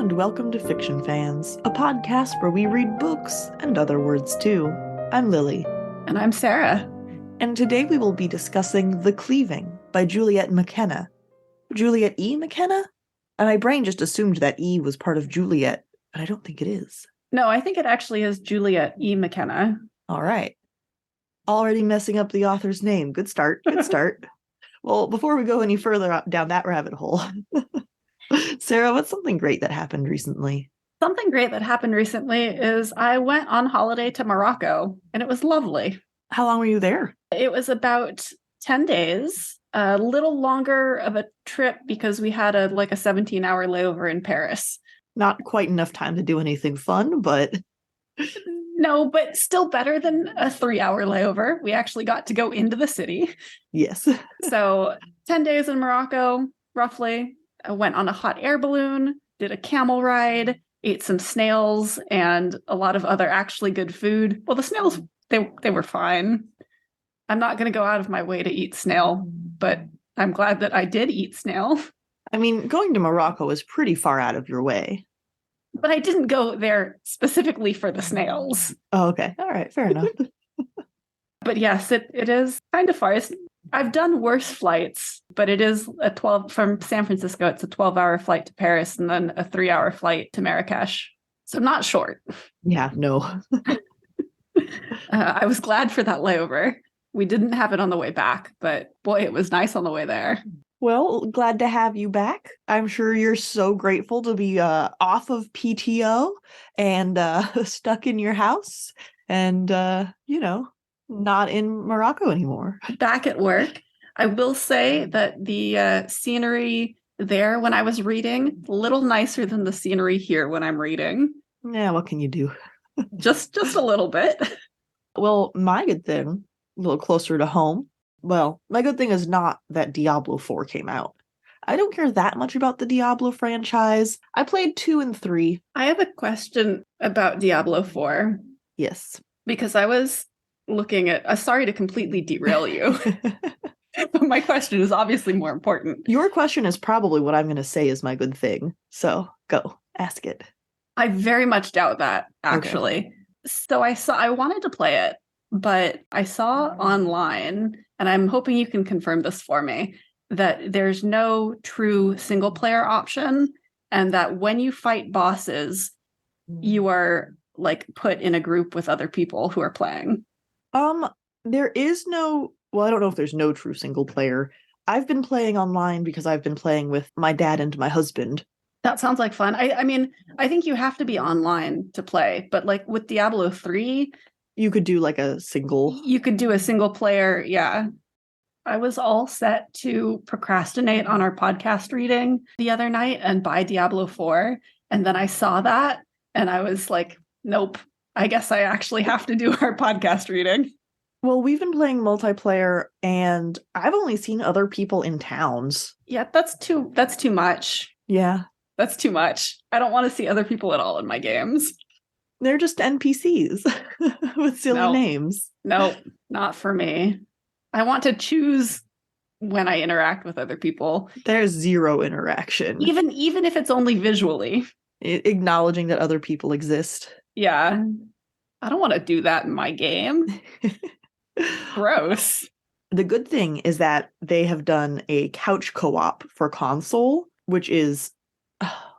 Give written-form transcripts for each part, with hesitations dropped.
and welcome to Fiction Fans, a podcast where we read books and other words too. I'm Lilly. And I'm Sara. And today we will be discussing The Cleaving by Juliet McKenna. Juliet E. McKenna? And my brain just assumed that E was part of Juliet, but I don't think it is. No, I think it actually is Juliet E. McKenna. All right. Already messing up the author's name. Good start. Good start. Well, before we go any further down that rabbit hole, Sara, what's something great that happened recently? Something great that happened recently is I went on holiday to Morocco, and it was lovely. How long were you there? It was about 10 days, a little longer of a trip because we had a 17-hour layover in Paris. Not quite enough time to do anything fun, but... No, but still better than a 3-hour layover. We actually got to go into the city. Yes. So 10 days in Morocco, roughly. I went on a hot air balloon, did a camel ride, ate some snails, and a lot of other actually good food. Well, the snails, they were fine. I'm not going to go out of my way to eat snail, but I'm glad that I did eat snail. I mean, going to Morocco is pretty far out of your way. But I didn't go there specifically for the snails. Oh, okay. All right. Fair enough. But yes, it is kind of far. I've done worse flights, but it is from San Francisco. It's a 12-hour flight to Paris and then a 3-hour flight to Marrakesh. So not short. Yeah, no. I was glad for that layover. We didn't have it on the way back, but boy, it was nice on the way there. Well, glad to have you back. I'm sure you're so grateful to be off of PTO and stuck in your house and, not in Morocco anymore. Back at work. I will say that the scenery there when I was reading, a little nicer than the scenery here when I'm reading. Yeah, what can you do? Just a little bit. Well, my good thing, a little closer to home. Well, my good thing is not that Diablo 4 came out. I don't care that much about the Diablo franchise. I played 2 and 3. I have a question about Diablo 4. Yes. Because I was looking at... sorry to completely derail you. But my question is obviously more important. Your question is probably what I'm going to say is my good thing. So, go. Ask it. I very much doubt that, actually. Okay. So I wanted to play it, but I saw online... and I'm hoping you can confirm this for me, that there's no true single player option, and that when you fight bosses, you are put in a group with other people who are playing. There is no, well, I don't know if there's no true single player. I've been playing online because I've been playing with my dad and my husband. That sounds like fun. I mean, I think you have to be online to play, but with Diablo 3, you could do a single. You could do a single player, yeah. I was all set to procrastinate on our podcast reading the other night and buy Diablo 4. And then I saw that and I was like, nope, I guess I actually have to do our podcast reading. Well, we've been playing multiplayer and I've only seen other people in towns. Yeah, that's too much. Yeah. That's too much. I don't want to see other people at all in my games. They're just NPCs with silly names. Nope, not for me. I want to choose when I interact with other people. There's zero interaction. Even if it's only visually. Acknowledging that other people exist. Yeah. I don't want to do that in my game. Gross. The good thing is that they have done a couch co-op for console, which is...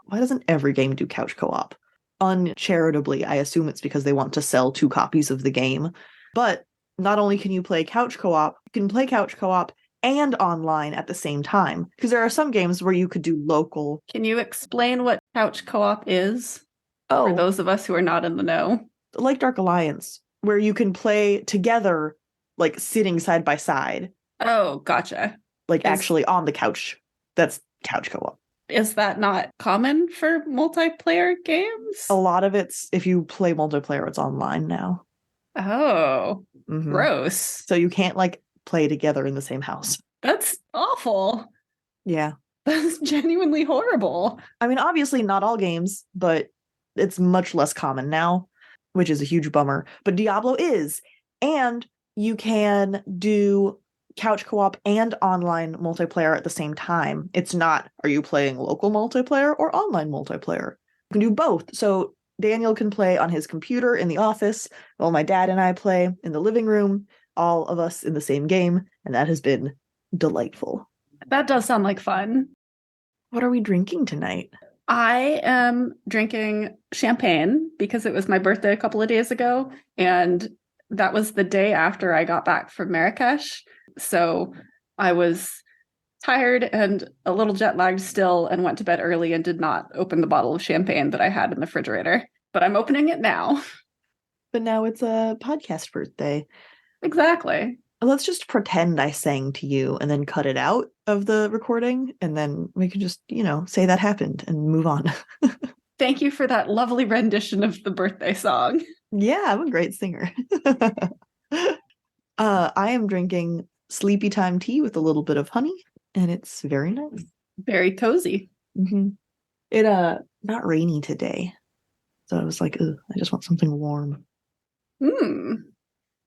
why doesn't every game do couch co-op? Uncharitably, I assume it's because they want to sell 2 copies of the game. But not only can you play couch co-op, you can play couch co-op and online at the same time. Because there are some games where you could do local. Can you explain what couch co-op is? For those of us who are not in the know? Like Dark Alliance, where you can play together, sitting side by side. Oh, gotcha. Actually on the couch. That's couch co-op. Is that not common for multiplayer games? A lot of it's, if you play multiplayer, it's online now. Oh, Gross. So you can't play together in the same house. That's awful. Yeah. That's genuinely horrible. I mean, obviously not all games, but it's much less common now, which is a huge bummer. But Diablo is. And you can do couch co-op and online multiplayer at the same time. It's not, are you playing local multiplayer or online multiplayer? can do both. So Daniel can play on his computer in the office while my dad and I play in the living room, all of us in the same game, and that has been delightful. That does sound like fun. What are we drinking tonight? I am drinking champagne because it was my birthday a couple of days ago, and that was the day after I got back from Marrakesh. So I was tired and a little jet lagged still and went to bed early and did not open the bottle of champagne that I had in the refrigerator. But I'm opening it now. But now it's a podcast birthday. Exactly. Let's just pretend I sang to you and then cut it out of the recording, and then we can just, say that happened and move on. Thank you for that lovely rendition of the birthday song. Yeah, I'm a great singer. I am drinking sleepy time tea with a little bit of honey, and it's very nice. Very cozy. Mm-hmm. It not rainy today, so I was like, ugh, I just want something warm.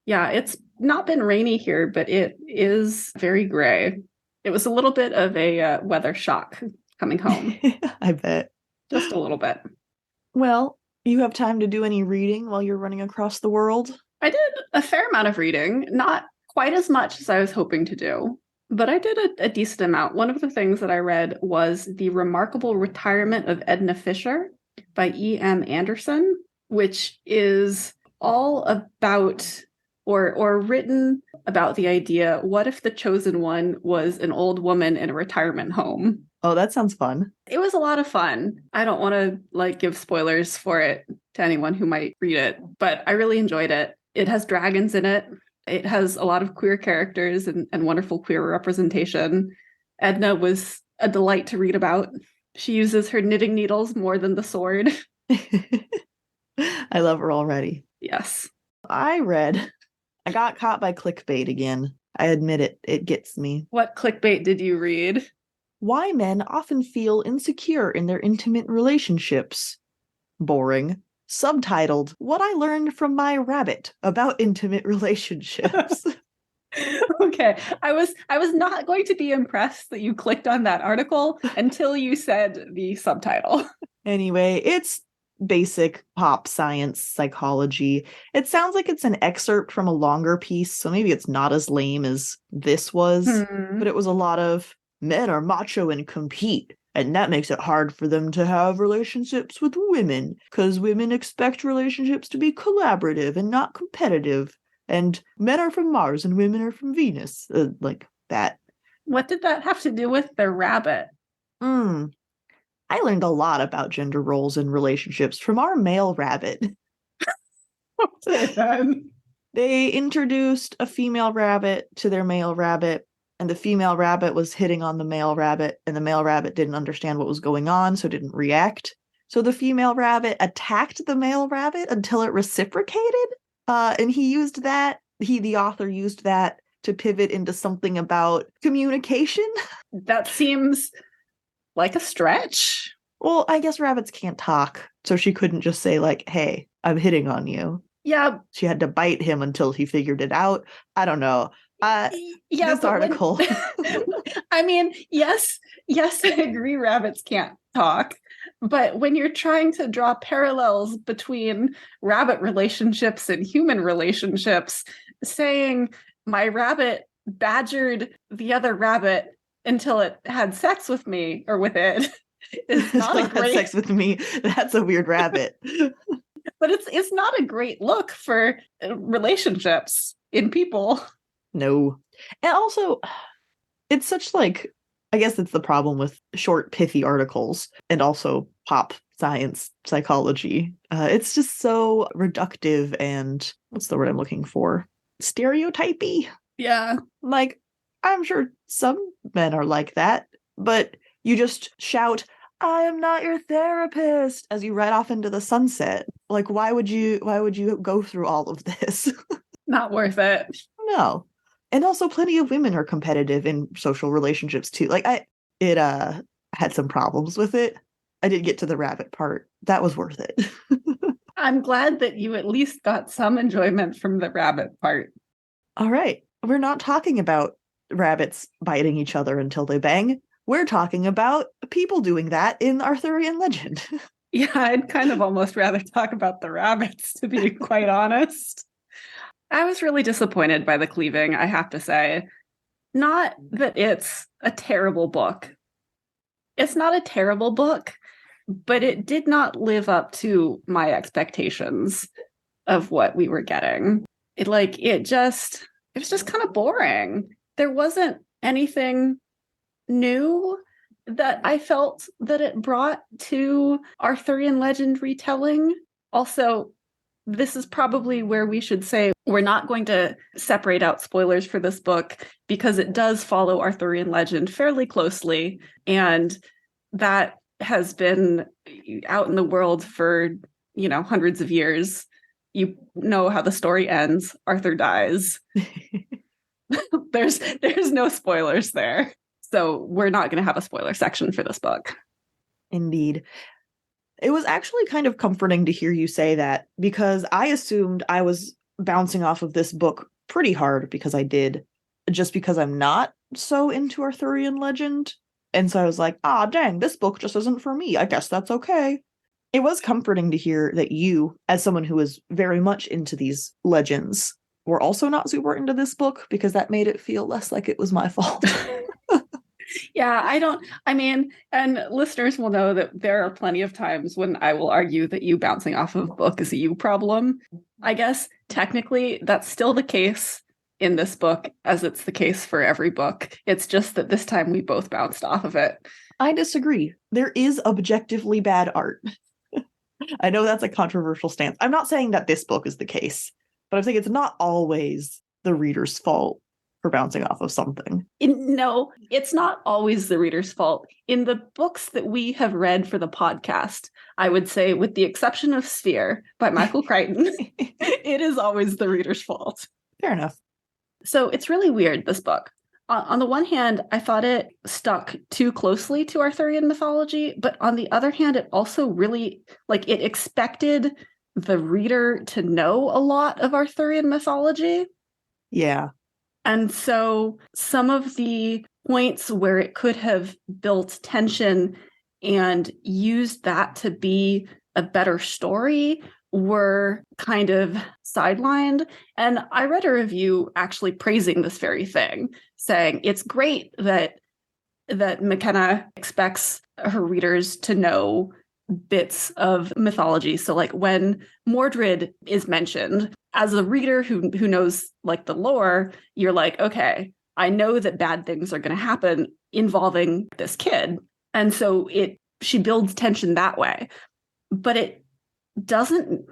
Yeah, it's not been rainy here, but it is very gray. It was a little bit of a weather shock coming home. I bet. Just a little bit. Well, you have time to do any reading while you're running across the world? I did a fair amount of reading, not quite as much as I was hoping to do, but I did a decent amount. One of the things that I read was The Remarkable Retirement of Edna Fisher by E.M. Anderson, which is all about or written about the idea, what if the chosen one was an old woman in a retirement home? Oh, that sounds fun. It was a lot of fun. I don't want to give spoilers for it to anyone who might read it, but I really enjoyed it. It has dragons in it. It has a lot of queer characters and wonderful queer representation. Edna was a delight to read about. She uses her knitting needles more than the sword. I love her already. Yes. I got caught by clickbait again. I admit it. It gets me. What clickbait did you read? Why men often feel insecure in their intimate relationships. Boring. Subtitled, What I Learned from My Rabbit About Intimate Relationships. Okay. I was not going to be impressed that you clicked on that article until you said the subtitle. Anyway, it's basic pop science psychology. It sounds like it's an excerpt from a longer piece, so maybe it's not as lame as this was, but it was a lot of men are macho and compete, and that makes it hard for them to have relationships with women, because women expect relationships to be collaborative and not competitive, and men are from Mars and women are from Venus, like that. What did that have to do with the rabbit? I learned a lot about gender roles and relationships from our male rabbit. They introduced a female rabbit to their male rabbit, and the female rabbit was hitting on the male rabbit, and the male rabbit didn't understand what was going on, so didn't react. So the female rabbit attacked the male rabbit until it reciprocated, and the author used that to pivot into something about communication. That seems like a stretch. Well, I guess rabbits can't talk, so she couldn't just say, like, hey, I'm hitting on you. Yeah. She had to bite him until he figured it out. I don't know. This article. I mean, yes, I agree rabbits can't talk. But when you're trying to draw parallels between rabbit relationships and human relationships, saying my rabbit badgered the other rabbit until it had sex with me or with it is not a great sex with me. That's a weird rabbit. But it's not a great look for relationships in people. No. And also, it's such I guess it's the problem with short, pithy articles and also pop science psychology. It's just so reductive and what's the word I'm looking for? Stereotypy. Yeah. I'm sure some men are like that, but you just shout, I am not your therapist, as you ride off into the sunset. Why would you go through all of this? Not worth it. No. And also plenty of women are competitive in social relationships too. I had some problems with it. I did get to the rabbit part. That was worth it. I'm glad that you at least got some enjoyment from the rabbit part. All right. We're not talking about rabbits biting each other until they bang. We're talking about people doing that in Arthurian legend. Yeah, I'd kind of almost rather talk about the rabbits, to be quite honest. I was really disappointed by the Cleaving, I have to say. Not that it's a terrible book. It's not a terrible book, but it did not live up to my expectations of what we were getting. It was just kind of boring. There wasn't anything new that I felt that it brought to Arthurian legend retelling. Also, this is probably where we should say we're not going to separate out spoilers for this book because it does follow Arthurian legend fairly closely. And that has been out in the world for, hundreds of years. You know how the story ends. Arthur dies. There's no spoilers there. So we're not going to have a spoiler section for this book. Indeed. It was actually kind of comforting to hear you say that, because I assumed I was bouncing off of this book pretty hard because I did, just because I'm not so into Arthurian legend. And so I was like, dang, this book just isn't for me. I guess that's okay. It was comforting to hear that you, as someone who is very much into these legends, were also not super into this book, because that made it feel less like it was my fault. Yeah, and listeners will know that there are plenty of times when I will argue that you bouncing off of a book is a you problem. I guess technically that's still the case in this book, as it's the case for every book. It's just that this time we both bounced off of it. I disagree. There is objectively bad art. I know that's a controversial stance. I'm not saying that this book is the case, but I'm saying it's not always the reader's fault for bouncing off of something. No, it's not always the reader's fault. In the books that we have read for the podcast, I would say, with the exception of Sphere by Michael Crichton, it is always the reader's fault. Fair enough. So it's really weird, this book. On the one hand, I thought it stuck too closely to Arthurian mythology, but on the other hand, it also really, it expected the reader to know a lot of Arthurian mythology. Yeah. And so some of the points where it could have built tension and used that to be a better story were kind of sidelined. And I read a review actually praising this very thing, saying it's great that McKenna expects her readers to know bits of mythology. So when Mordred is mentioned, as a reader who knows the lore, you're like, okay, I know that bad things are going to happen involving this kid. And so she builds tension that way. But it doesn't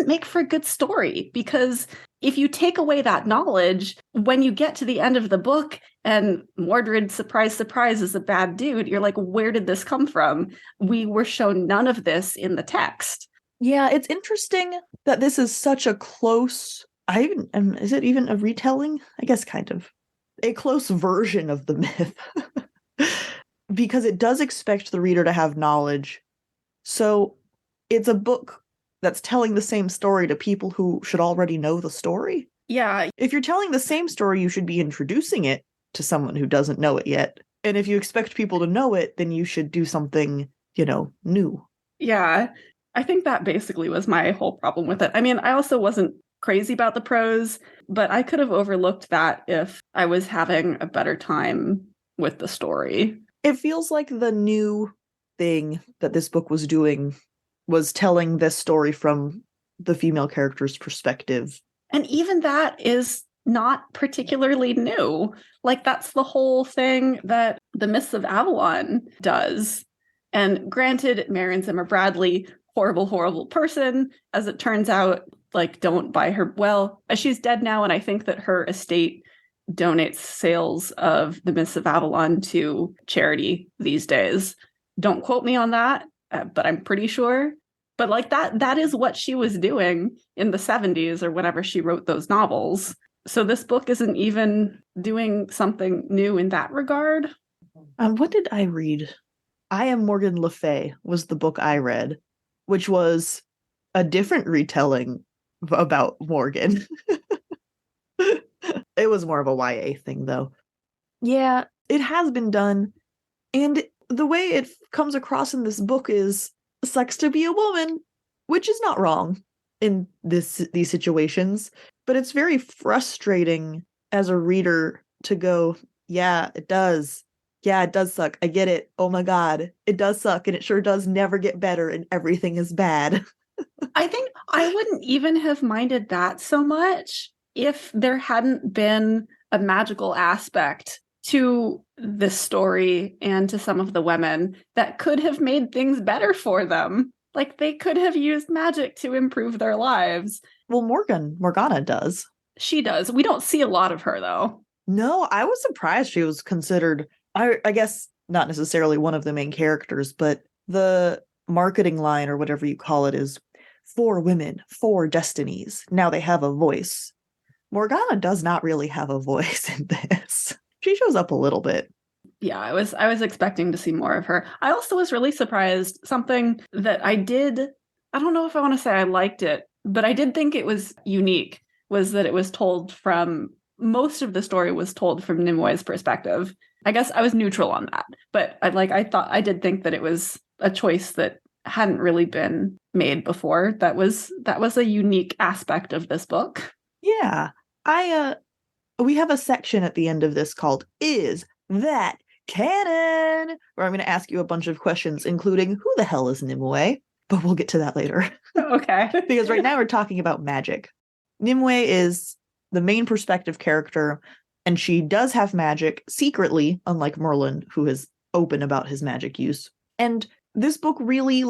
make for a good story, because if you take away that knowledge, when you get to the end of the book and Mordred, surprise, surprise, is a bad dude, you're like, where did this come from? We were shown none of this in the text. Yeah, it's interesting that this is such a close, is it even a retelling? I guess kind of. A close version of the myth. Because it does expect the reader to have knowledge. So it's a book that's telling the same story to people who should already know the story. Yeah. If you're telling the same story, you should be introducing it to someone who doesn't know it yet. And if you expect people to know it, then you should do something, new. Yeah. I think that basically was my whole problem with it. I also wasn't crazy about the prose, but I could have overlooked that if I was having a better time with the story. It feels like the new thing that this book was doing was telling this story from the female character's perspective. And even that is not particularly new. That's the whole thing that the Mists of Avalon does. And granted, Marion Zimmer Bradley, horrible, horrible person, as it turns out, don't buy her. Well, she's dead now, and I think that her estate donates sales of the Mists of Avalon to charity these days. Don't quote me on that, but I'm pretty sure. But that is what she was doing in the 70s or whenever she wrote those novels. So this book isn't even doing something new in that regard. What did I read? I Am Morgan Le Fay was the book I read, which was a different retelling about Morgan. It was more of a YA thing, though. Yeah, it has been done. And the way it comes across in this book is sucks to be a woman, which is not wrong in these situations, but it's very frustrating as a reader to go, yeah, it does. Yeah, it does suck. I get it. Oh my God, it does suck, and it sure does never get better, and everything is bad. I think I wouldn't even have minded that so much if there hadn't been a magical aspect to this story and to some of the women that could have made things better for them. Like they could have used magic to improve their lives. Well, Morgana does. She does. We don't see a lot of her though. No, I was surprised she was considered, I guess not necessarily one of the main characters, but the marketing line or whatever you call it is 4 women, 4 destinies. Now they have a voice. Morgana does not really have a voice in this. She shows up a little bit. Yeah, I was expecting to see more of her. I also was really surprised. Something that I don't know if I want to say I liked it, but I did think it was unique, was that it was told from, most of the story was told from Nimue's perspective. I guess I was neutral on that, but I did think that it was a choice that hadn't really been made before. That was a unique aspect of this book. Yeah. We have a section at the end of this called Is That Canon? Where I'm going to ask you a bunch of questions, including who the hell is Nimue? But we'll get to that later. Okay. Because right now we're talking about magic. Nimue is the main perspective character, and she does have magic secretly, unlike Merlin, who is open about his magic use. And this book really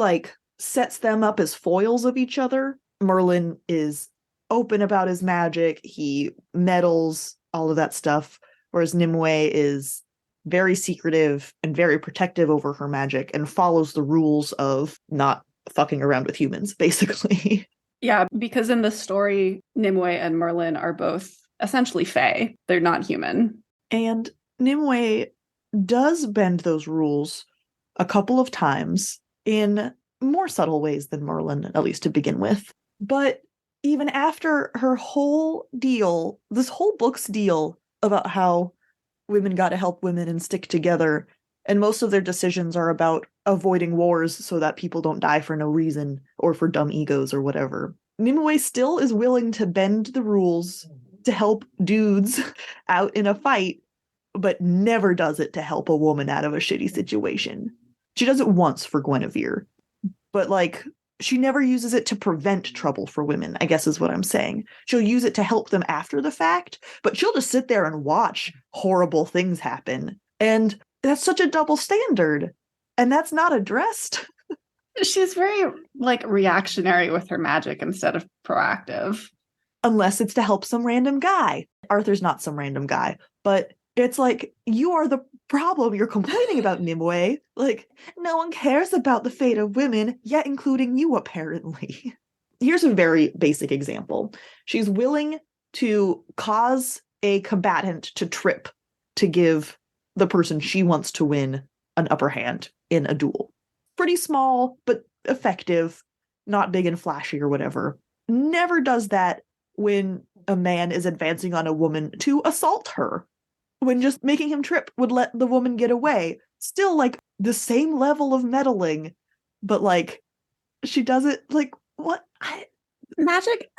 sets them up as foils of each other. Merlin is open about his magic, he meddles, all of that stuff, whereas Nimue is very secretive and very protective over her magic and follows the rules of not fucking around with humans, basically. Yeah, because in the story, Nimue and Merlin are both essentially fae. They're not human. And Nimue does bend those rules a couple of times in more subtle ways than Merlin, at least to begin with. But even after her whole deal, this whole book's deal about how women got to help women and stick together, and most of their decisions are about avoiding wars so that people don't die for no reason or for dumb egos or whatever. Nimue still is willing to bend the rules to help dudes out in a fight, but never does it to help a woman out of a shitty situation. She does it once for Guinevere, but she never uses it to prevent trouble for women, I guess is what I'm saying. She'll use it to help them after the fact, but she'll just sit there and watch horrible things happen. And that's such a double standard. And that's not addressed. She's very reactionary with her magic instead of proactive. Unless it's to help some random guy. Arthur's not some random guy, but it's you are the problem. You're complaining about Nimue. No one cares about the fate of women, yet including you, apparently. Here's a very basic example. She's willing to cause a combatant to trip to give the person she wants to win an upper hand in a duel. Pretty small, but effective, not big and flashy or whatever. Never does that when a man is advancing on a woman to assault her. When just making him trip would let the woman get away. Still, the same level of meddling, but, she does it, what? Magic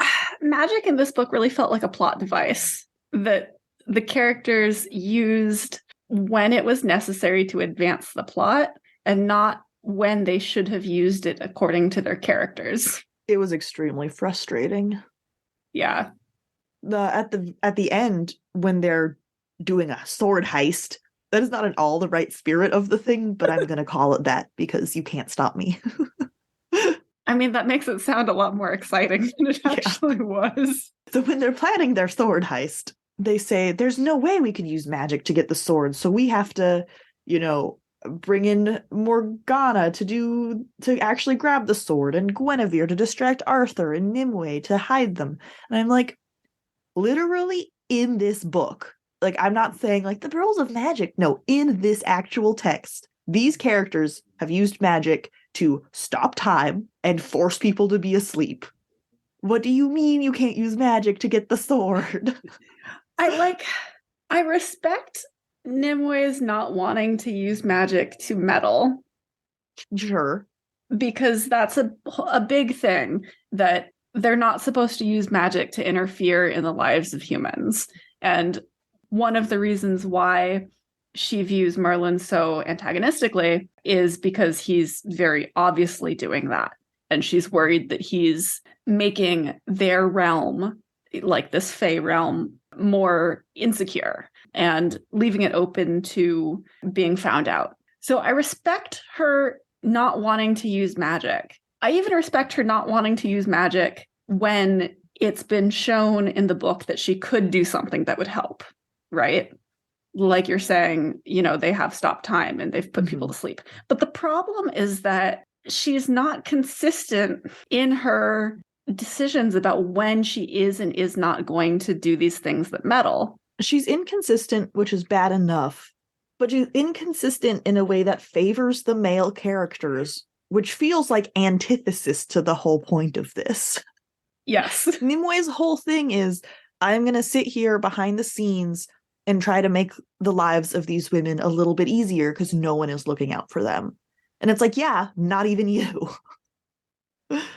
in this book really felt like a plot device that the characters used when it was necessary to advance the plot and not when they should have used it according to their characters. It was extremely frustrating. Yeah. At the end, when they're doing a sword heist, that is not at all the right spirit of the thing, but I'm going to call it that because you can't stop me. I mean, that makes it sound a lot more exciting than it actually was. So when they're planning their sword heist, they say, there's no way we could use magic to get the sword, so we have to, bring in Morgana to actually grab the sword, and Guinevere to distract Arthur, and Nimue to hide them. And I'm literally in this book, I'm not saying the rules of magic. No, in this actual text, these characters have used magic to stop time and force people to be asleep. What do you mean you can't use magic to get the sword? I respect Nimue's not wanting to use magic to meddle. Sure. because that's a big thing, that they're not supposed to use magic to interfere in the lives of humans. And one of the reasons why she views Merlin so antagonistically is because he's very obviously doing that. And she's worried that he's making their realm, like this Fey realm, more insecure and leaving it open to being found out. So I respect her not wanting to use magic. I even respect her not wanting to use magic when it's been shown in the book that she could do something that would help, right? Like you're saying, you know, they have stopped time and they've put people to sleep. But the problem is that she's not consistent in her decisions about when she is and is not going to do these things that meddle. She's inconsistent, which is bad enough, but she's inconsistent in a way that favors the male characters, which feels like antithesis to the whole point of this. Yes. Nimwe's whole thing is, I'm going to sit here behind the scenes and try to make the lives of these women a little bit easier because no one is looking out for them. And it's like, yeah, not even you.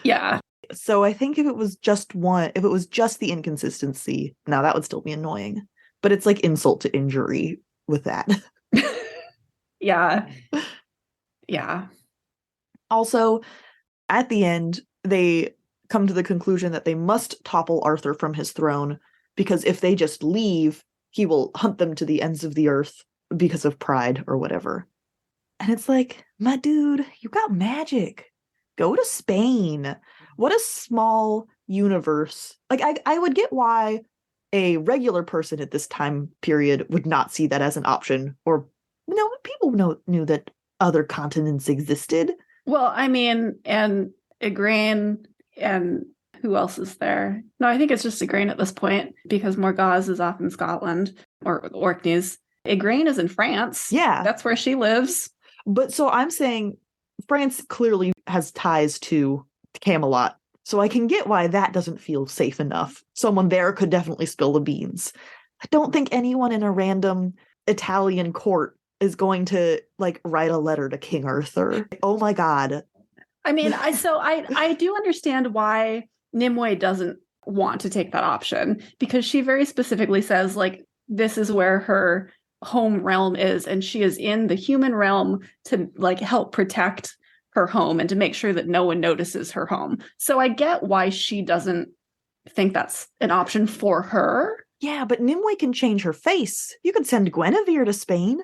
Yeah. So I think if it was just the inconsistency, now that would still be annoying. But it's like insult to injury with that. Yeah. Yeah. Also, at the end, they come to the conclusion that they must topple Arthur from his throne, because if they just leave, he will hunt them to the ends of the earth because of pride or whatever. And it's like, my dude, you got magic. Go to Spain. What a small universe. Like, I would get why a regular person at this time period would not see that as an option. Or, you know, people knew that other continents existed. Well, I mean, and Igraine, and who else is there? No, I think it's just Igraine at this point, because Morgause is off in Scotland, or Orkneys. Igraine is in France. Yeah. That's where she lives. But so I'm saying France clearly has ties to Camelot. So I can get why that doesn't feel safe enough. Someone there could definitely spill the beans. I don't think anyone in a random Italian court is going to like write a letter to King Arthur. Oh my God. I mean, I do understand why Nimue doesn't want to take that option, because she very specifically says, like, this is where her home realm is, and she is in the human realm to like help protect her home and to make sure that no one notices her home. So I get why she doesn't think that's an option for her. Yeah, but Nimue can change her face. You could send Guinevere to Spain.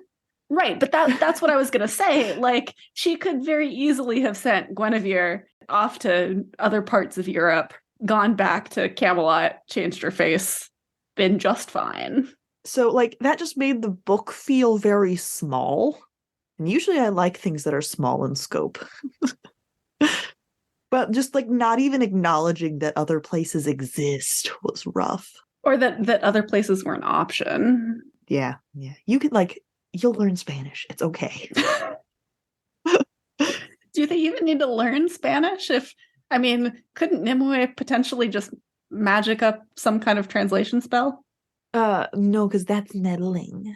Right, but that's what I was going to say. Like, she could very easily have sent Guinevere off to other parts of Europe, gone back to Camelot, changed her face, been just fine. So, like, that just made the book feel very small. And usually I like things that are small in scope. But just, like, not even acknowledging that other places exist was rough. Or that other places were an option. Yeah. You could, like, you'll learn Spanish. It's okay. Do you think you even need to learn Spanish? Couldn't Nimue potentially just magic up some kind of translation spell? No, because that's meddling.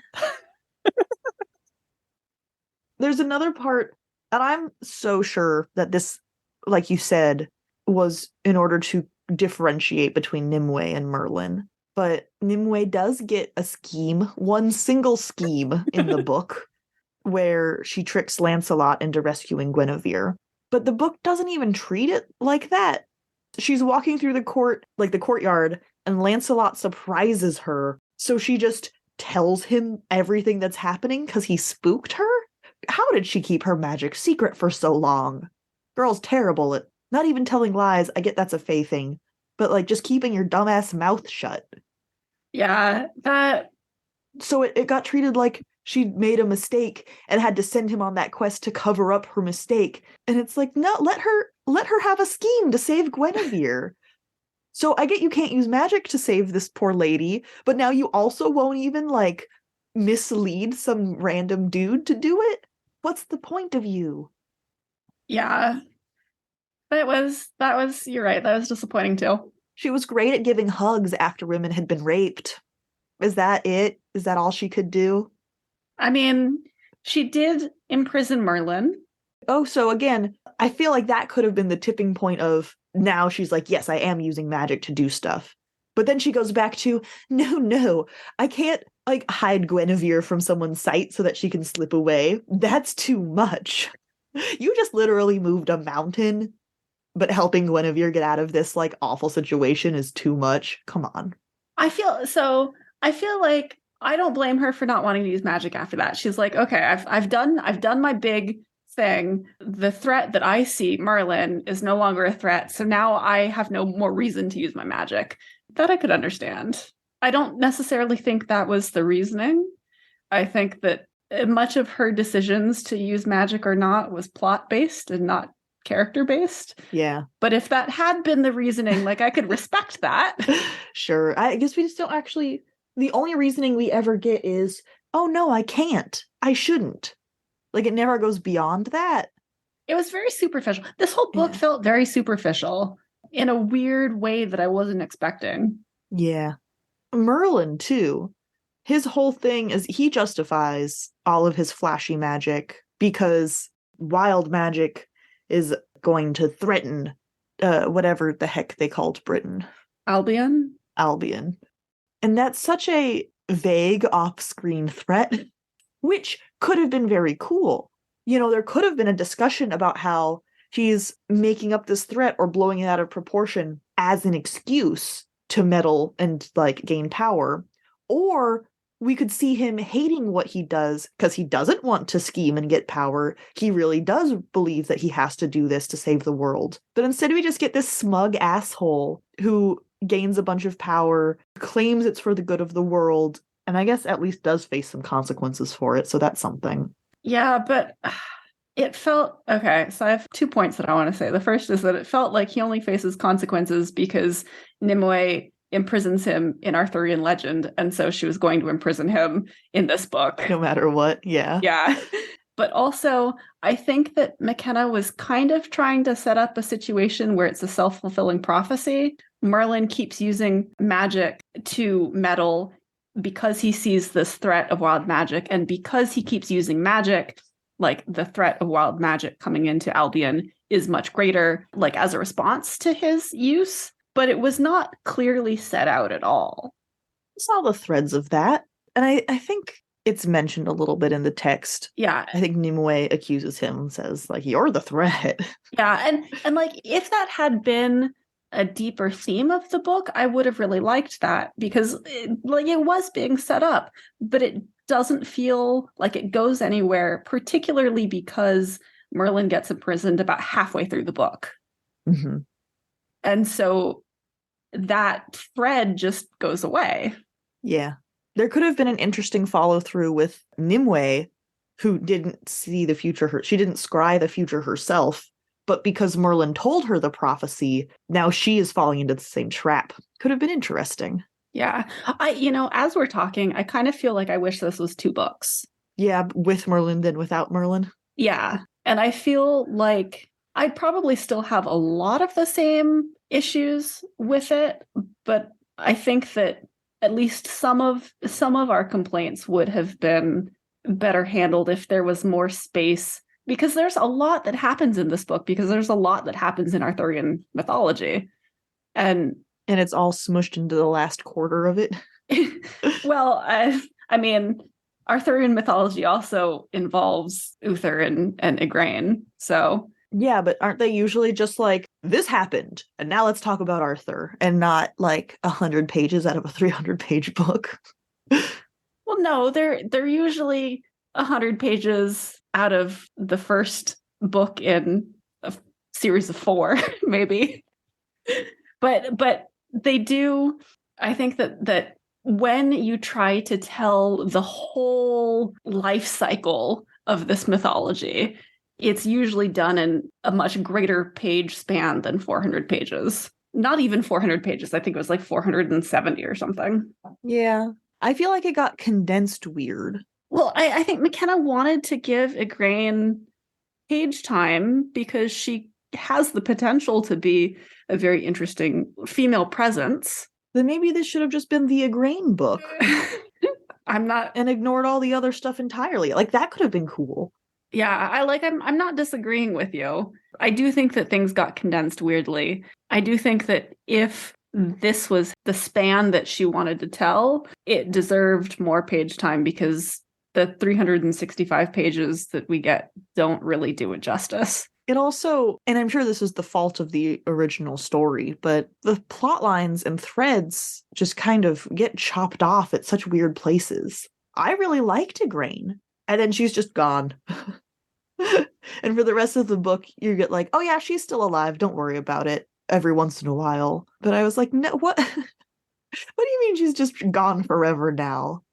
There's another part, and I'm so sure that this, like you said, was in order to differentiate between Nimue and Merlin. But Nimue does get a scheme, one single scheme in the book, where she tricks Lancelot into rescuing Guinevere. But the book doesn't even treat it like that. She's walking through the courtyard, and Lancelot surprises her. So she just tells him everything that's happening because he spooked her? How did she keep her magic secret for so long? Girl's terrible at not even telling lies. I get that's a Fae thing. But, like, just keeping your dumbass mouth shut. Yeah, that... So it got treated like she'd made a mistake and had to send him on that quest to cover up her mistake. And it's like, no, let her have a scheme to save Guinevere. So I get you can't use magic to save this poor lady, but now you also won't even, like, mislead some random dude to do it? What's the point of you? Yeah. That was, you're right, that was disappointing too. She was great at giving hugs after women had been raped. Is that it? Is that all she could do? I mean, she did imprison Merlin. Oh, so again, I feel like that could have been the tipping point of now she's like, yes, I am using magic to do stuff. But then she goes back to, no, I can't like hide Guinevere from someone's sight so that she can slip away. That's too much. You just literally moved a mountain, but helping Guinevere get out of this like awful situation is too much. Come on. I feel like I don't blame her for not wanting to use magic after that. She's like, okay, I've done my big thing. The threat that I see, Merlin, is no longer a threat. So now I have no more reason to use my magic. That I could understand. I don't necessarily think that was the reasoning. I think that much of her decisions to use magic or not was plot based and not character based. Yeah. But if that had been the reasoning, like I could respect that. Sure. I guess we just don't actually, the only reasoning we ever get is, oh no, I can't. I shouldn't. Like it never goes beyond that. It was very superficial. This whole book felt very superficial in a weird way that I wasn't expecting. Yeah. Merlin, too. His whole thing is he justifies all of his flashy magic because wild magic is going to threaten whatever the heck they called Britain. Albion. And that's such a vague off-screen threat, which could have been very cool. You know, there could have been a discussion about how he's making up this threat or blowing it out of proportion as an excuse to meddle and like gain power. Or we could see him hating what he does because he doesn't want to scheme and get power. He really does believe that he has to do this to save the world. But instead we just get this smug asshole who gains a bunch of power, claims it's for the good of the world, and I guess at least does face some consequences for it. So that's something. Yeah, but it felt okay. So I have 2 points that I want to say. The first is that it felt like he only faces consequences because Nimue imprisons him in Arthurian legend, and so she was going to imprison him in this book. No matter what, yeah. Yeah. But also, I think that McKenna was kind of trying to set up a situation where it's a self-fulfilling prophecy. Merlin keeps using magic to meddle because he sees this threat of wild magic, and because he keeps using magic, like the threat of wild magic coming into Albion is much greater, like as a response to his use. But it was not clearly set out at all. I saw the threads of that, and I think it's mentioned a little bit in the text. Yeah. I think Nimue accuses him, says, like, you're the threat. Yeah, and like, if that had been a deeper theme of the book, I would have really liked that, because it was being set up, but it doesn't feel like it goes anywhere, particularly because Merlin gets imprisoned about halfway through the book. Mm-hmm. And so that thread just goes away. Yeah. There could have been an interesting follow-through with Nimue, who didn't see the future. She didn't scry the future herself, but because Merlin told her the prophecy, now she is falling into the same trap. Could have been interesting. Yeah. As we're talking, I kind of feel like I wish this was 2 books. Yeah, with Merlin than without Merlin. Yeah. And I feel like I'd probably still have a lot of the same issues with it, but I think that at least some of our complaints would have been better handled if there was more space, because there's a lot that happens in this book, because there's a lot that happens in Arthurian mythology. And it's all smushed into the last quarter of it. Well, I mean, Arthurian mythology also involves Uther and Igraine, so... Yeah, but aren't they usually just like, this happened, and now let's talk about Arthur, and not like 100 pages out of a 300-page book? Well, no, they're usually 100 pages out of the first book in a series of 4, maybe. But they do. I think that when you try to tell the whole life cycle of this mythology, it's usually done in a much greater page span than 400 pages. Not even 400 pages. I think it was like 470 or something. Yeah. I feel like it got condensed weird. Well, I think McKenna wanted to give Igraine page time because she has the potential to be a very interesting female presence. Then maybe this should have just been the Igraine book. I'm not... And ignored all the other stuff entirely. Like, that could have been cool. Yeah, I'm not disagreeing with you. I do think that things got condensed weirdly. I do think that if this was the span that she wanted to tell, it deserved more page time because the 365 pages that we get don't really do it justice. It also, and I'm sure this is the fault of the original story, but the plot lines and threads just kind of get chopped off at such weird places. I really liked Igraine, and then she's just gone. And for the rest of the book, you get like, oh yeah, she's still alive. Don't worry about it. Every once in a while. But I was like, no, what? What do you mean she's just gone forever now?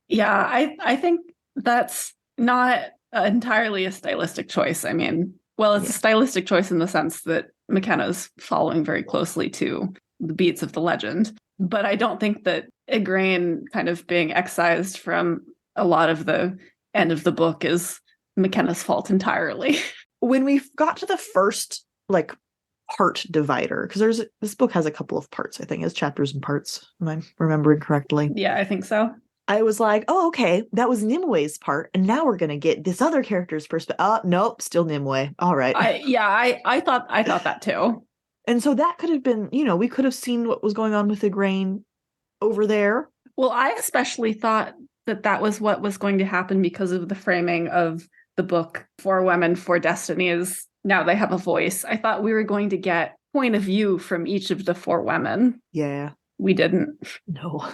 Yeah, I think that's not entirely a stylistic choice. I mean, well, it's a stylistic choice in the sense that McKenna's following very closely to the beats of the legend. But I don't think that Igraine kind of being excised from a lot of the end of the book is McKenna's fault entirely. When we got to the first, like, part divider, because this book has a couple of parts, I think, as chapters and parts. Am I remembering correctly? Yeah, I think so. I was like, oh, okay, that was Nimwe's part, and now we're gonna get this other character's perspective. Oh, nope, still Nimue. All right. I thought that too. And so that could have been, we could have seen what was going on with Igraine over there. Well, I especially thought that was what was going to happen because of the framing of the book. Four Women, Four Destinies. Now they have a voice. I thought we were going to get point of view from each of the four women. Yeah. We didn't. No.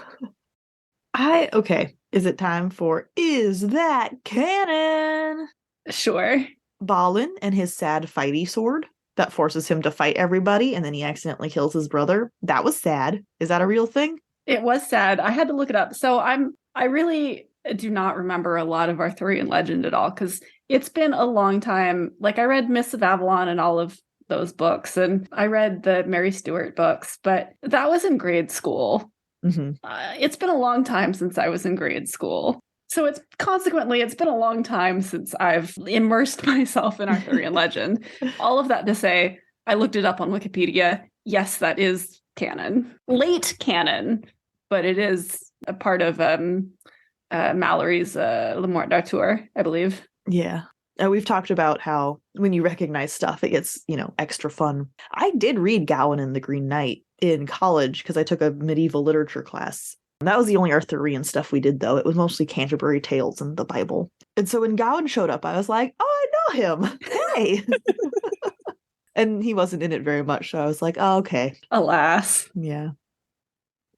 Okay. Is it time for Is That Canon? Sure. Balin and his sad fighty sword that forces him to fight everybody, and then he accidentally kills his brother. That was sad. Is that a real thing? It was sad. I had to look it up. So I really do not remember a lot of Arthurian legend at all, because it's been a long time. Like, I read Mists of Avalon and all of those books, and I read the Mary Stuart books, but that was in grade school. Mm-hmm. It's been a long time since I was in grade school. So it's been a long time since I've immersed myself in Arthurian legend. All of that to say, I looked it up on Wikipedia. Yes, that is canon. Late canon, but it is a part of Mallory's Le Morte d'Arthur, I believe. Yeah. We've talked about how when you recognize stuff, it gets, extra fun. I did read Gawain and the Green Knight in college because I took a medieval literature class. That was the only Arthurian stuff we did, though. It was mostly Canterbury Tales and the Bible. And so when Gawain showed up, I was like, oh, I know him. Hey. And he wasn't in it very much. So I was like, oh, okay. Alas. Yeah.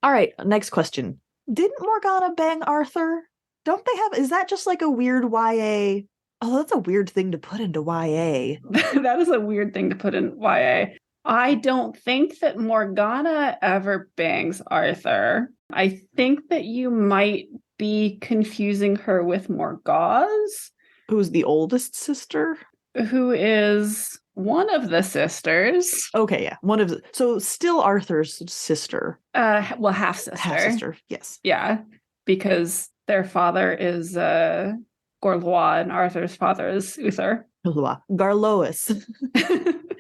All right. Next question. Didn't Morgana bang Arthur? Don't they have... Is that just like a weird YA... Oh, that's a weird thing to put into YA. That is a weird thing to put in YA. I don't think that Morgana ever bangs Arthur. I think that you might be confusing her with Morgause. Who's the oldest sister? Who is one of the sisters. Okay, yeah. So still Arthur's sister. Well, half-sister. Half-sister, yes. Yeah, because their father is Gorlois and Arthur's father is Uther. Garlois.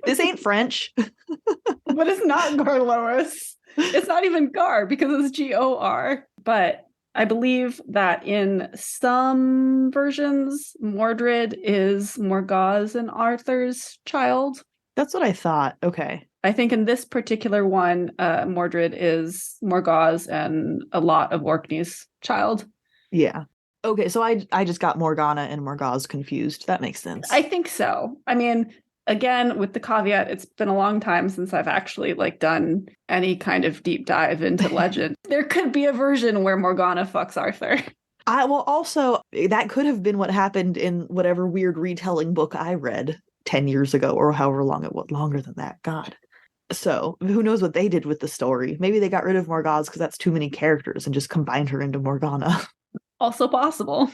This ain't French. But it's not Garlois. It's not even Gar because it's Gor. But I believe that in some versions, Mordred is Morgause and Arthur's child. That's what I thought. Okay. I think in this particular one, Mordred is Morgause and a lot of Orkney's child. Yeah. Okay, so I just got Morgana and Morgause confused. That makes sense. I think so. I mean, again, with the caveat, it's been a long time since I've actually done any kind of deep dive into legend. There could be a version where Morgana fucks Arthur. Also, that could have been what happened in whatever weird retelling book I read 10 years ago, or however long it was, longer than that. God. So, who knows what they did with the story? Maybe they got rid of Morgause because that's too many characters and just combined her into Morgana. Also possible.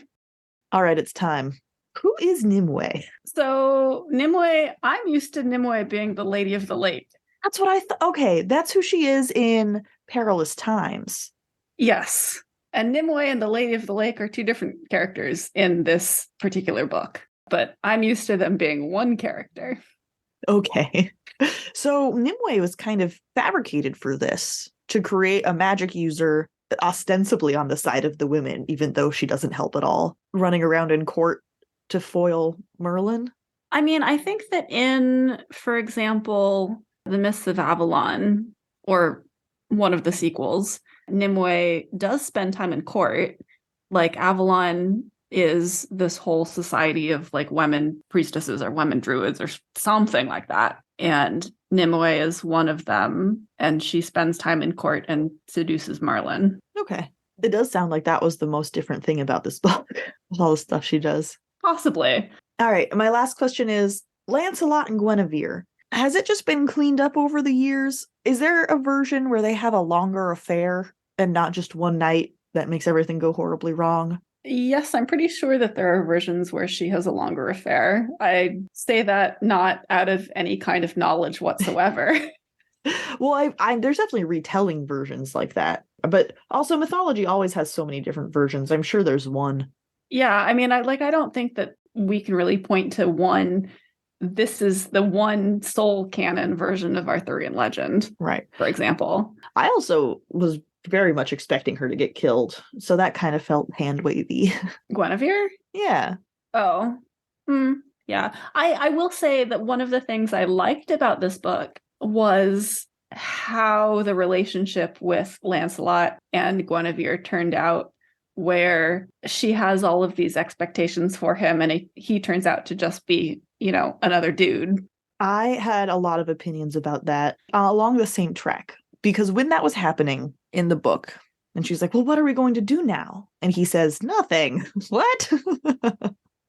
All right, it's time. Who is Nimue? So Nimue, I'm used to Nimue being the Lady of the Lake. That's what I thought. Okay, that's who she is in Perilous Times. Yes. And Nimue and the Lady of the Lake are two different characters in this particular book. But I'm used to them being one character. Okay. So Nimue was kind of fabricated for this to create a magic user ostensibly on the side of the women, even though she doesn't help at all, running around in court to foil Merlin? I mean, I think that in, for example, The Mists of Avalon, or one of the sequels, Nimue does spend time in court. Like, Avalon is this whole society of like women priestesses or women druids or something like that. And Nimue is one of them, and she spends time in court and seduces Merlin. Okay. It does sound like that was the most different thing about this book, with all the stuff she does. Possibly. All right, my last question is, Lancelot and Guinevere, has it just been cleaned up over the years? Is there a version where they have a longer affair and not just one night that makes everything go horribly wrong? Yes, I'm pretty sure that there are versions where she has a longer affair. I say that not out of any kind of knowledge whatsoever. Well, there's definitely retelling versions like that. But also mythology always has so many different versions. I'm sure there's one. Yeah, I mean, I don't think that we can really point to one. This is the one sole canon version of Arthurian legend, right? For example. I also was very much expecting her to get killed, so that kind of felt hand wavy. Guinevere? Yeah. Oh. Yeah. I will say that one of the things I liked about this book was how the relationship with Lancelot and Guinevere turned out, where she has all of these expectations for him and he turns out to just be, another dude. I had a lot of opinions about that along the same track, because when that was happening in the book, and she's like, well, what are we going to do now? And he says, nothing. What?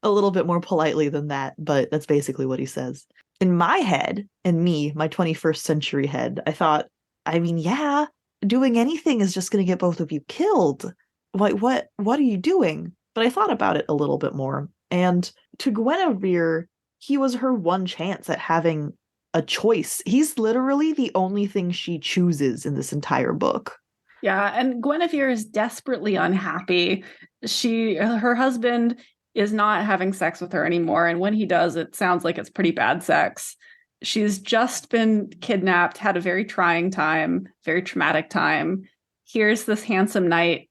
A little bit more politely than that, but that's basically what he says. In my head, and my 21st century head, I thought, I mean, yeah, doing anything is just going to get both of you killed. What are you doing? But I thought about it a little bit more. And to Guinevere, he was her one chance at having a choice. He's literally the only thing she chooses in this entire book. Yeah, and Guinevere is desperately unhappy. Her husband is not having sex with her anymore, and when he does, it sounds like it's pretty bad sex. She's just been kidnapped, had a very trying time, very traumatic time. Here's this handsome knight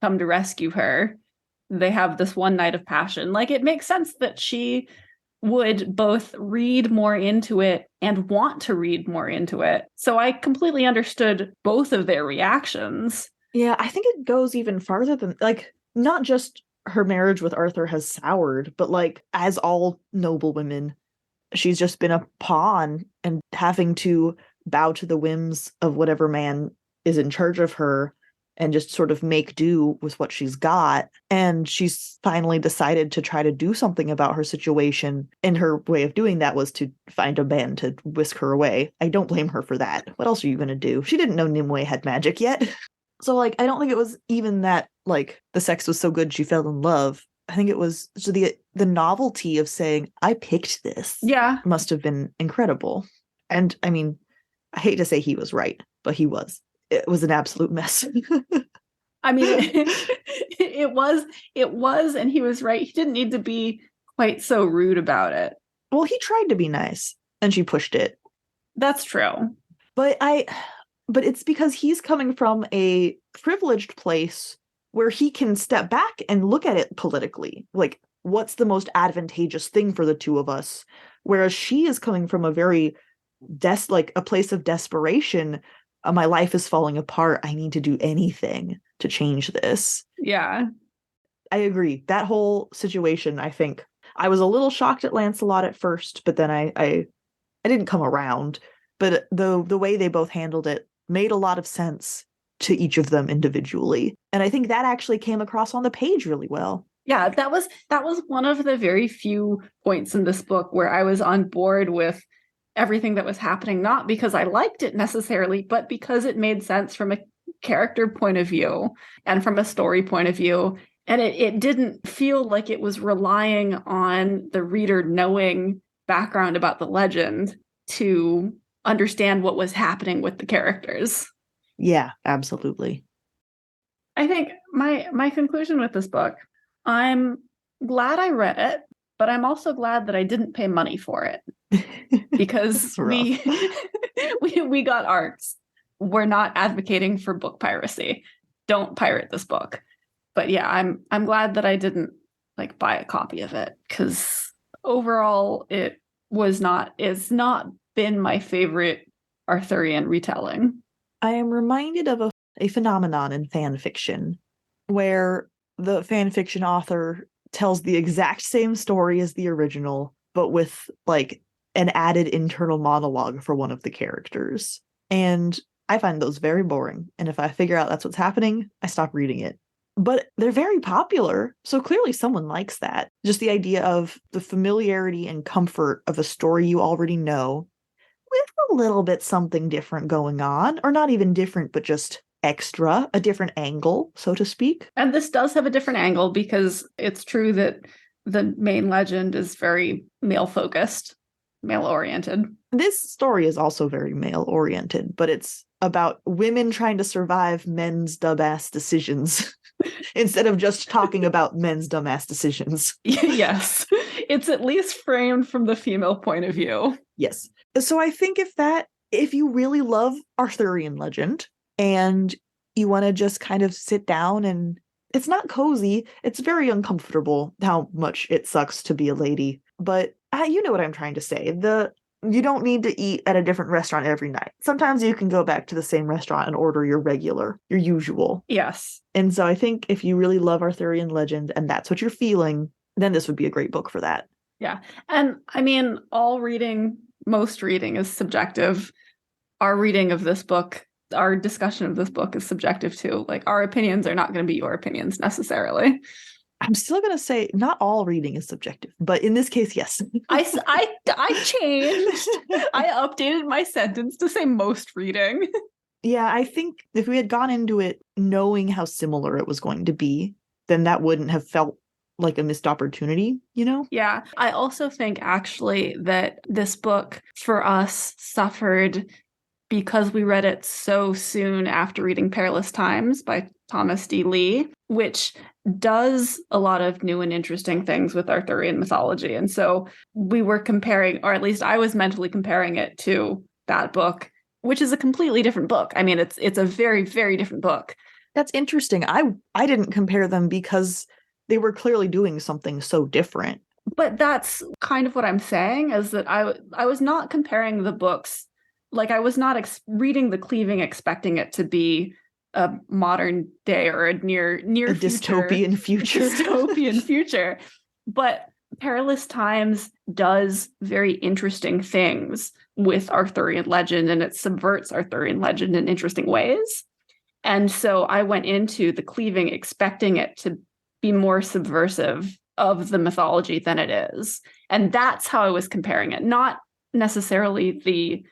come to rescue her. They have this one night of passion. Like, it makes sense that she would both read more into it and want to read more into it. So I completely understood both of their reactions. Yeah, I think it goes even farther than, like, not just her marriage with Arthur has soured, but like, as all noble women, she's just been a pawn and having to bow to the whims of whatever man is in charge of her and just sort of make do with what she's got. And she's finally decided to try to do something about her situation. And her way of doing that was to find a man to whisk her away. I don't blame her for that. What else are you going to do? She didn't know Nimue had magic yet. So, like, I don't think it was even that, like, the sex was so good she fell in love. I think it was so the novelty of saying, I picked this. Yeah. Must have been incredible. And, I mean, I hate to say he was right, but he was. It was an absolute mess. I mean, it was, and he was right. He didn't need to be quite so rude about it. Well, he tried to be nice, and she pushed it. That's true. But it's because he's coming from a privileged place where he can step back and look at it politically. Like, what's the most advantageous thing for the two of us? Whereas she is coming from a very a place of desperation. My life is falling apart. I need to do anything to change this. Yeah. I agree. That whole situation, I think, I was a little shocked at Lancelot at first, but then I didn't come around. But the way they both handled it made a lot of sense to each of them individually. And I think that actually came across on the page really well. Yeah, that was one of the very few points in this book where I was on board with everything that was happening, not because I liked it necessarily, but because it made sense from a character point of view and from a story point of view. And it didn't feel like it was relying on the reader knowing background about the legend to understand what was happening with the characters. Yeah, absolutely. I think my conclusion with this book, I'm glad I read it, but I'm also glad that I didn't pay money for it. Because we got arcs. We're not advocating for book piracy. Don't pirate this book. But yeah, I'm glad that I didn't like buy a copy of it, because overall it is not been my favorite Arthurian retelling. I am reminded of a phenomenon in fan fiction where the fan fiction author tells the exact same story as the original, but with like an added internal monologue for one of the characters. And I find those very boring. And if I figure out that's what's happening, I stop reading it. But they're very popular, so clearly someone likes that. Just the idea of the familiarity and comfort of a story you already know with a little bit something different going on, or not even different, but just extra, a different angle, so to speak. And this does have a different angle because it's true that the main legend is very male-focused, male-oriented. This story is also very male-oriented, but it's about women trying to survive men's dumbass decisions instead of just talking about men's dumbass decisions. Yes. It's at least framed from the female point of view. Yes. So I think if you really love Arthurian legend and you want to just kind of sit down, and it's not cozy, it's very uncomfortable how much it sucks to be a lady, but you know what I'm trying to say. You don't need to eat at a different restaurant every night. Sometimes you can go back to the same restaurant and order your usual. Yes. And so I think if you really love Arthurian legend and that's what you're feeling, then this would be a great book for that. Yeah. And I mean, most reading is subjective. Our reading of this book, our discussion of this book is subjective too. Like, our opinions are not going to be your opinions necessarily. I'm still going to say not all reading is subjective, but in this case, yes. I changed. I updated my sentence to say most reading. Yeah, I think if we had gone into it knowing how similar it was going to be, then that wouldn't have felt like a missed opportunity, you know? Yeah. I also think actually that this book for us suffered because we read it so soon after reading Perilous Times by Thomas D. Lee, which does a lot of new and interesting things with Arthurian mythology. And so we were comparing, or at least I was mentally comparing it to that book, which is a completely different book. I mean, it's a very, very different book. That's interesting. I didn't compare them because they were clearly doing something so different. But that's kind of what I'm saying, is that I was not comparing the books. Like, I was not reading the Cleaving expecting it to be a modern day or a near a future, dystopian future. But Perilous Times does very interesting things with Arthurian legend, and it subverts Arthurian legend in interesting ways. And so I went into the Cleaving expecting it to be more subversive of the mythology than it is. And that's how I was comparing it, not necessarily the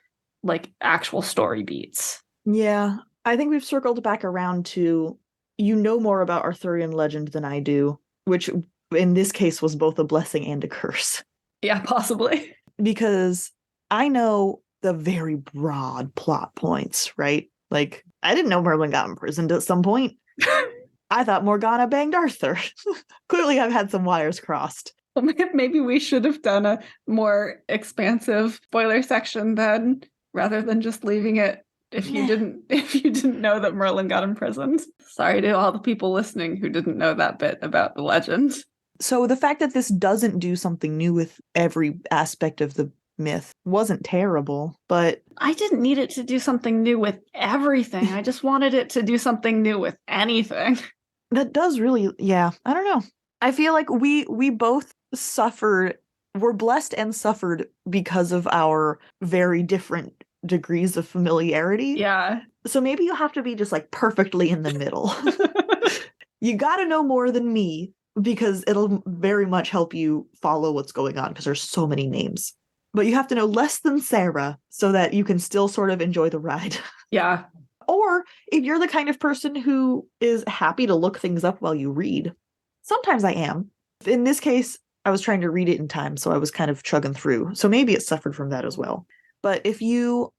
like actual story beats. Yeah, I think we've circled back around to, you know, more about Arthurian legend than I do, which in this case was both a blessing and a curse. Yeah, possibly. Because I know the very broad plot points, right? Like, I didn't know Merlin got imprisoned at some point. I thought Morgana banged Arthur. Clearly, I've had some wires crossed. Well, maybe we should have done a more expansive spoiler section then, rather than just leaving it if you didn't know that Merlin got imprisoned. Sorry to all the people listening who didn't know that bit about the legend. So the fact that this doesn't do something new with every aspect of the myth wasn't terrible, but I didn't need it to do something new with everything. I just wanted it to do something new with anything. That does really, yeah, I don't know. I feel like we both were blessed and suffered because of our very different degrees of familiarity. Yeah. So maybe you have to be just like perfectly in the middle. You got to know more than me because it'll very much help you follow what's going on because there's so many names. But you have to know less than Sara so that you can still sort of enjoy the ride. Yeah. Or if you're the kind of person who is happy to look things up while you read. Sometimes I am. In this case, I was trying to read it in time, so I was kind of chugging through. So maybe it suffered from that as well. But if you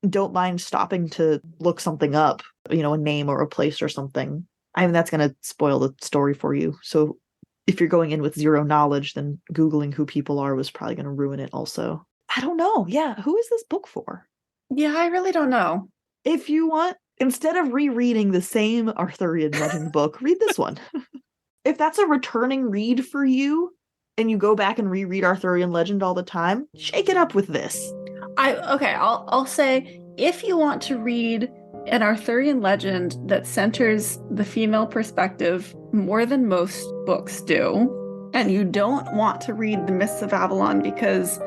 don't mind stopping to look something up, you know, a name or a place or something, I mean, that's going to spoil the story for you. So if you're going in with zero knowledge, then Googling who people are was probably going to ruin it also. I don't know. Yeah. Who is this book for? Yeah, I really don't know. If you want, instead of rereading the same Arthurian legend book, read this one. if that's a returning read for you and you go back and reread Arthurian legend all the time, shake it up with this. I'll say, if you want to read an Arthurian legend that centers the female perspective more than most books do, and you don't want to read The Mists of Avalon because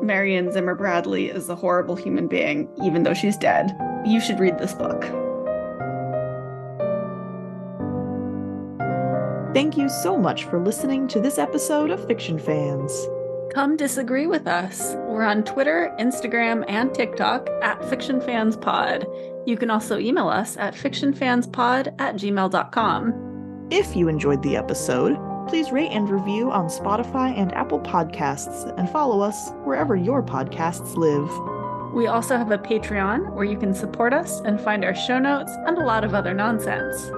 Marion Zimmer Bradley is a horrible human being, even though she's dead, you should read this book. Thank you so much for listening to this episode of Fiction Fans. Come disagree with us. We're on Twitter, Instagram, and TikTok at FictionFansPod. You can also email us at fictionfanspod@gmail.com. If you enjoyed the episode, please rate and review on Spotify and Apple Podcasts, and follow us wherever your podcasts live. We also have a Patreon where you can support us and find our show notes and a lot of other nonsense.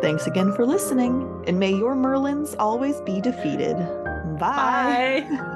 Thanks again for listening, and may your Merlins always be defeated. Bye. Bye.